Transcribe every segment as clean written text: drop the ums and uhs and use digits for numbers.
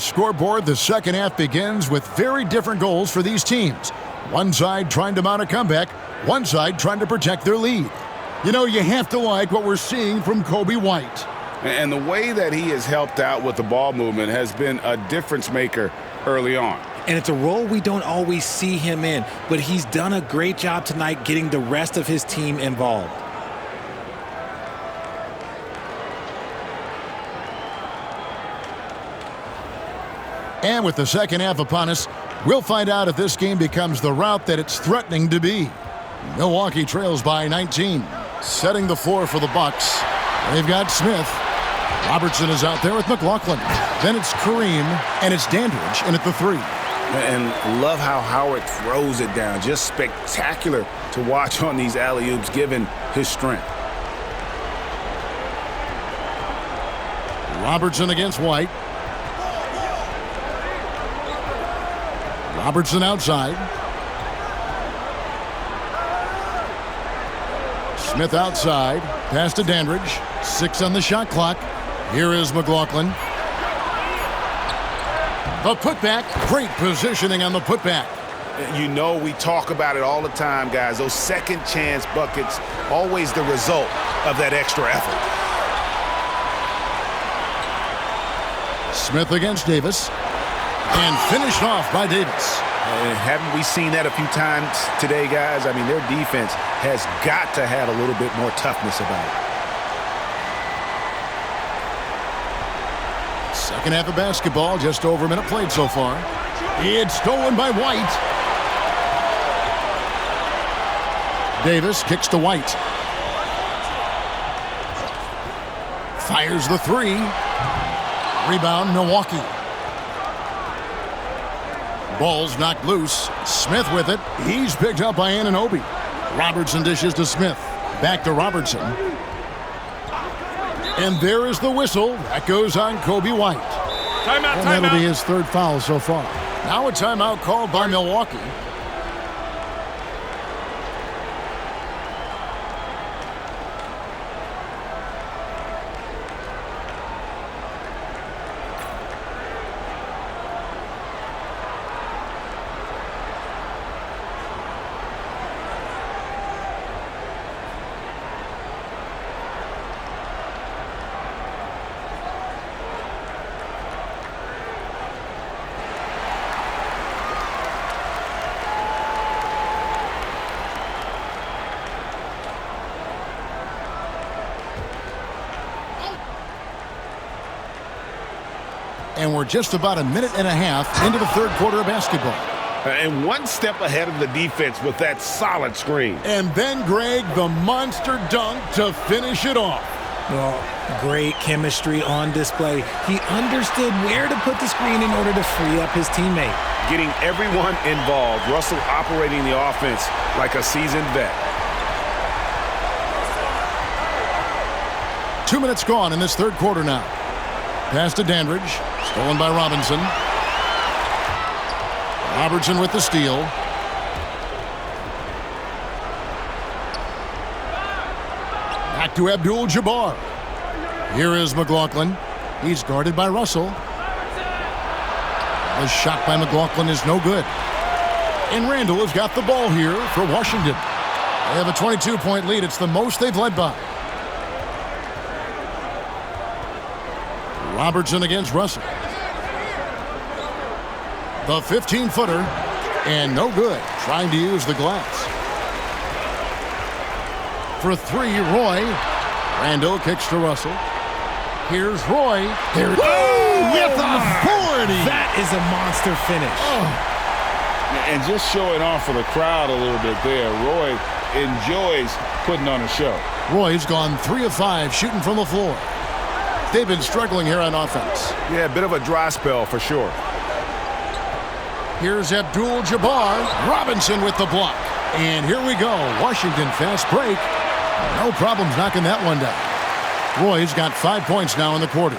Scoreboard, the second half begins with very different goals for these teams. One side trying to mount a comeback, one side trying to protect their lead. You know, you have to like what we're seeing from Kobe White. And the way that he has helped out with the ball movement has been a difference maker early on. And it's a role we don't always see him in, but he's done a great job tonight getting the rest of his team involved. And with the second half upon us, we'll find out if this game becomes the rout that it's threatening to be. Milwaukee trails by 19. Setting the floor for the Bucks. They've got Smith. Robertson is out there with McLaughlin. Then it's Kareem, and it's Dandridge in at the 3. And love how Howard throws it down. Just spectacular to watch on these alley-oops given his strength. Robertson against White. Robertson outside. Smith outside. Pass to Dandridge. 6 on the shot clock. Here is McLaughlin. The putback. Great positioning on the putback. You know, we talk about it all the time, guys. Those second chance buckets, always the result of that extra effort. Smith against Davis. And finished off by Davis. Haven't we seen that a few times today, guys? I mean, their defense has got to have a little bit more toughness about it. Second half of basketball, just over a minute played so far. It's stolen by White. Davis kicks to White. Fires the 3. Rebound, Milwaukee. Ball's knocked loose. Smith with it. He's picked up by Anunoby. Robertson dishes to Smith. Back to Robertson. And there is the whistle. That goes on Kobe White. Timeout, and that'll be his 3rd foul so far. Now a timeout called by Milwaukee. And we're just about a minute and a half into the 3rd quarter of basketball. And one step ahead of the defense with that solid screen. And then, Greg, the monster dunk to finish it off. Well, great chemistry on display. He understood where to put the screen in order to free up his teammate. Getting everyone involved. Russell operating the offense like a seasoned vet. 2 minutes gone in this 3rd quarter now. Pass to Dandridge. Stolen by Robinson. Robertson with the steal. Back to Abdul-Jabbar. Here is McLaughlin. He's guarded by Russell. The shot by McLaughlin is no good. And Randall has got the ball here for Washington. They have a 22-point lead. It's the most they've led by. Robertson against Russell. The 15-footer, and no good. Trying to use the glass. For 3, Roy. Randall kicks to Russell. Here's Roy. Here it is. With authority. That is a monster finish. And just showing off for the crowd a little bit there. Roy enjoys putting on a show. Roy's gone 3 of 5 shooting from the floor. They've been struggling here on offense. Yeah, a bit of a dry spell for sure. Here's Abdul-Jabbar. Robinson with the block. And here we go. Washington fast break. No problems knocking that one down. Roy's got 5 points now in the quarter.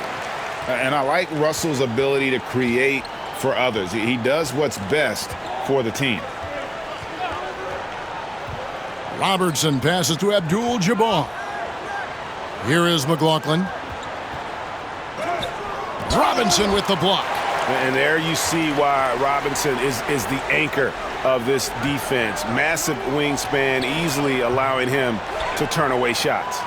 And I like Russell's ability to create for others. He does what's best for the team. Robertson passes to Abdul-Jabbar. Here is McLaughlin. Robinson with the block. And there you see why Robinson is the anchor of this defense. Massive wingspan, easily allowing him to turn away shots.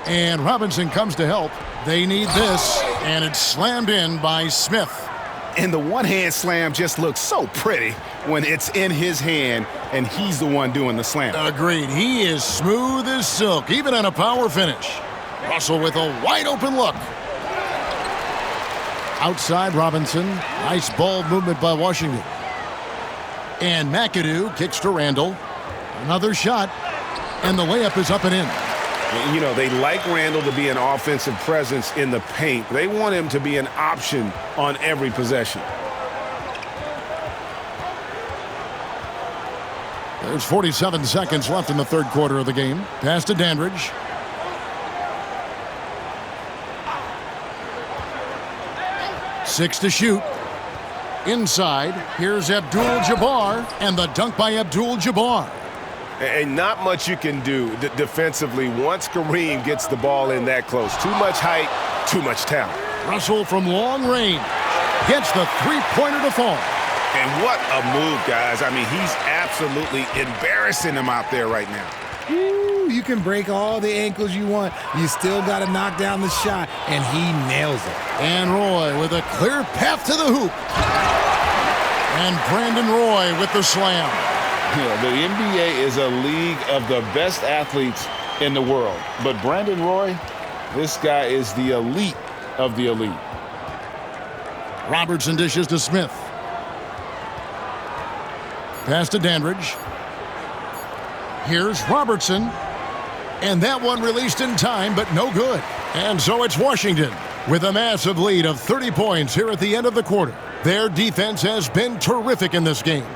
And Robinson comes to help. They need this, and it's slammed in by Smith. And the one-hand slam just looks so pretty when it's in his hand and he's the one doing the slam. Agreed. He is smooth as silk, even on a power finish. Russell with a wide-open look. Outside Robinson. Nice ball movement by Washington. And McAdoo kicks to Randall. Another shot. And the layup is up and in. You know, they like Randall to be an offensive presence in the paint. They want him to be an option on every possession. There's 47 seconds left in the third quarter of the game. Pass to Dandridge. Six to shoot. Inside, here's Abdul-Jabbar, and the dunk by Abdul-Jabbar. And not much you can do defensively once Kareem gets the ball in that close. Too much height, too much talent. Russell from long range gets the three-pointer to fall. And what a move, guys. I mean, he's absolutely embarrassing him out there right now. Ooh, you can break all the ankles you want. You still got to knock down the shot, and he nails it. And Roy with a clear path to the hoop. And Brandon Roy with the slam. Yeah, the NBA is a league of the best athletes in the world. But Brandon Roy, this guy is the elite of the elite. Robertson dishes to Smith. Pass to Dandridge. Here's Robertson. And that one released in time, but no good. And so it's Washington with a massive lead of 30 points here at the end of the quarter. Their defense has been terrific in this game.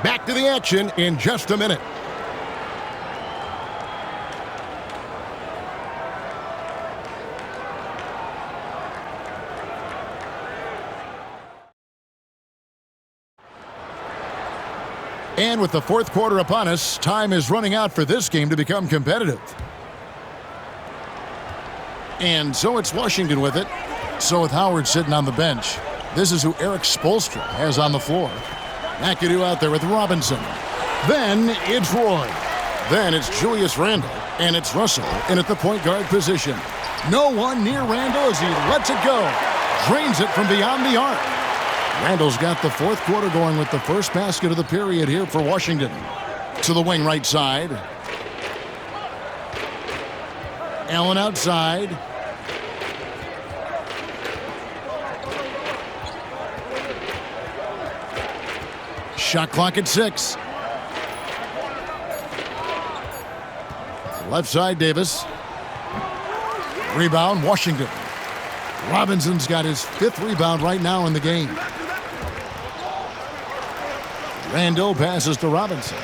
Back to the action in just a minute. And with the fourth quarter upon us, time is running out for this game to become competitive. And so it's Washington with it. So with Howard sitting on the bench, this is who Eric Spoelstra has on the floor. McAdoo out there with Robinson. Then it's Roy. Then it's Julius Randle. And it's Russell in at the point guard position. No one near Randle as he lets it go. Drains it from beyond the arc. Randle's got the fourth quarter going with the first basket of the period here for Washington. To the wing right side. Allen outside. Shot clock at 6. Left side, Davis. Rebound, Washington. Robinson's got his 5th rebound right now in the game. Randall passes to Robinson.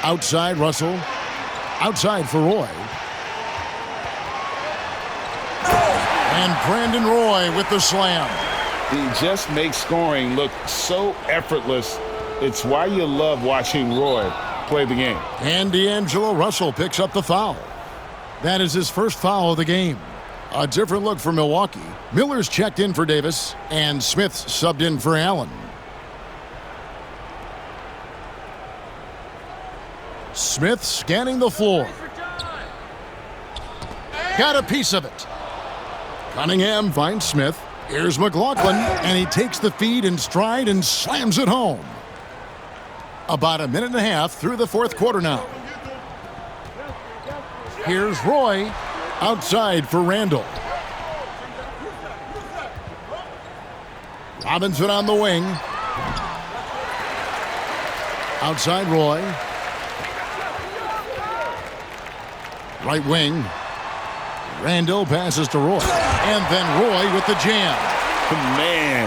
Outside, Russell. Outside for Roy. And Brandon Roy with the slam. He just makes scoring look so effortless. It's why you love watching Roy play the game. And D'Angelo Russell picks up the foul. That is his first foul of the game. A different look for Milwaukee. Miller's checked in for Davis, and Smith's subbed in for Allen. Smith scanning the floor. Got a piece of it. Cunningham finds Smith. Here's McLaughlin, and he takes the feed in stride and slams it home. About a minute and a half through the fourth quarter now. Here's Roy outside for Randall. Robinson on the wing. Outside Roy. Right wing. Randall passes to Roy. And then Roy with the jam. Man,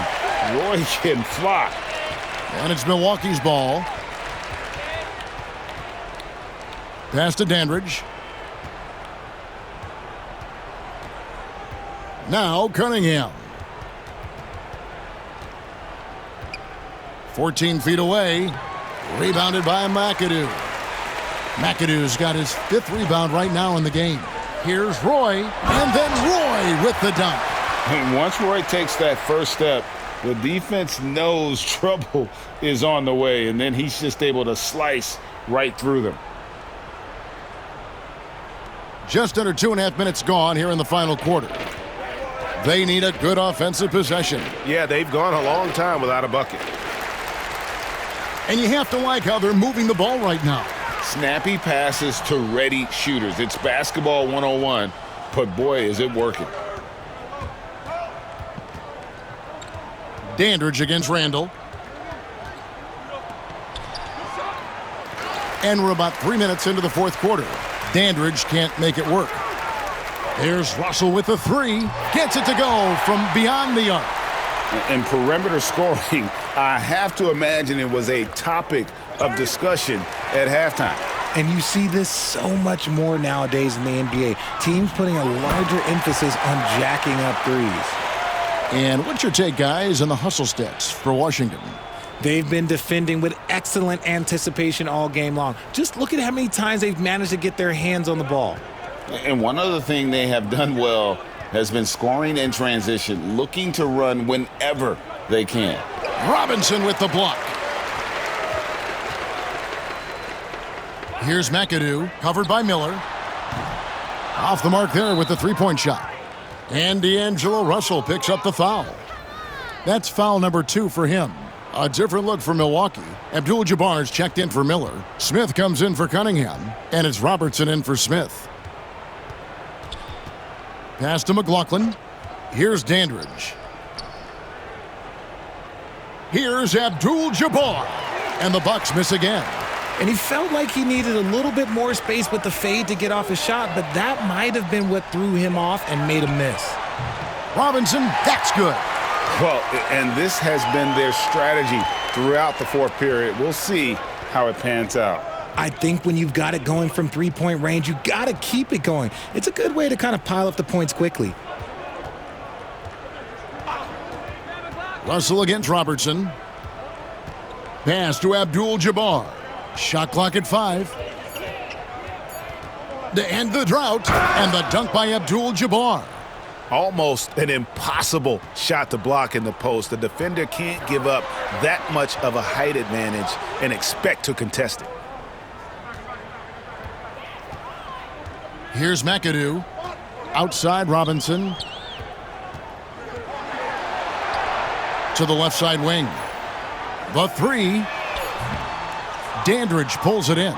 Roy can fly. And it's Milwaukee's ball. Pass to Dandridge. Now Cunningham. 14 feet away. Rebounded by McAdoo. McAdoo's got his 5th rebound right now in the game. Here's Roy, and then Roy with the dunk. And once Roy takes that first step, the defense knows trouble is on the way, and then he's just able to slice right through them. Just under 2.5 minutes gone here in the final quarter. They need a good offensive possession. Yeah, they've gone a long time without a bucket. And you have to like how they're moving the ball right now. Snappy passes to ready shooters. It's basketball 101, but boy, is it working. Dandridge against Randall. And we're about 3 minutes into the fourth quarter. Dandridge can't make it work. Here's Russell with the three. Gets it to go from beyond the arc. And perimeter scoring, I have to imagine it was a topic of discussion at halftime. And you see this so much more nowadays in the NBA. Teams putting a larger emphasis on jacking up threes. And what's your take, guys, on the hustle stats for Washington? They've been defending with excellent anticipation all game long. Just look at how many times they've managed to get their hands on the ball. And one other thing they have done well has been scoring in transition, looking to run whenever they can. Robinson with the block. Here's McAdoo, covered by Miller. Off the mark there with the three-point shot. And D'Angelo Russell picks up the foul. That's foul number 2 for him. A different look for Milwaukee. Abdul-Jabbar's checked in for Miller. Smith comes in for Cunningham. And it's Robertson in for Smith. Pass to McLaughlin. Here's Dandridge. Here's Abdul-Jabbar. And the Bucks miss again. And he felt like he needed a little bit more space with the fade to get off his shot, but that might have been what threw him off and made him miss. Robinson, that's good. Well, and this has been their strategy throughout the fourth period. We'll see how it pans out. I think when you've got it going from three-point range, you got to keep it going. It's a good way to kind of pile up the points quickly. Russell against Robertson. Pass to Abdul-Jabbar. Shot clock at 5. To end the drought, and the dunk by Abdul-Jabbar. Almost an impossible shot to block in the post. The defender can't give up that much of a height advantage and expect to contest it. Here's McAdoo. Outside Robinson. To the left side wing. The three. Dandridge pulls it in.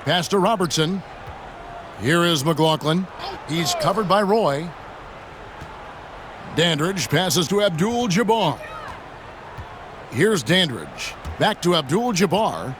Pass to Robertson. Here is McLaughlin. He's covered by Roy. Dandridge passes to Abdul-Jabbar. Here's Dandridge. Back to Abdul-Jabbar.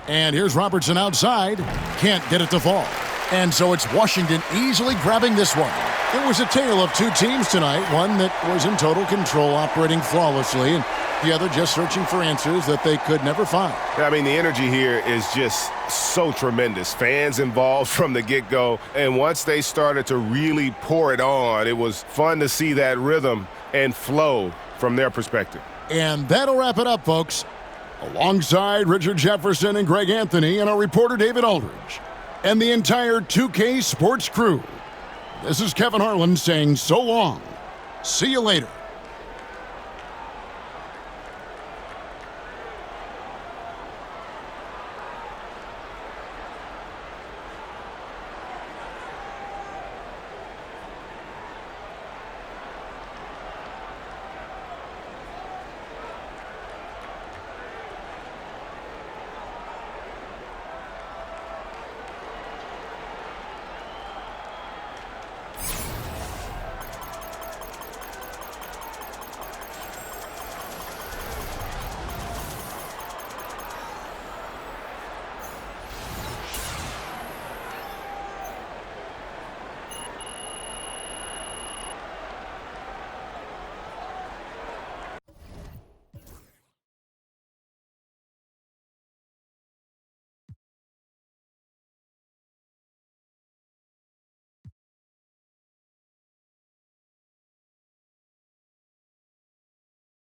And here's Robertson outside. Can't get it to fall. And so it's Washington easily grabbing this one. It was a tale of two teams tonight, one that was in total control, operating flawlessly, and the other just searching for answers that they could never find. I mean, the energy here is just so tremendous. Fans involved from the get-go, and once they started to really pour it on, it was fun to see that rhythm and flow from their perspective. And that'll wrap it up, folks. Alongside Richard Jefferson and Greg Anthony and our reporter David Aldridge and the entire 2K Sports crew, this is Kevin Harlan saying so long. See you later.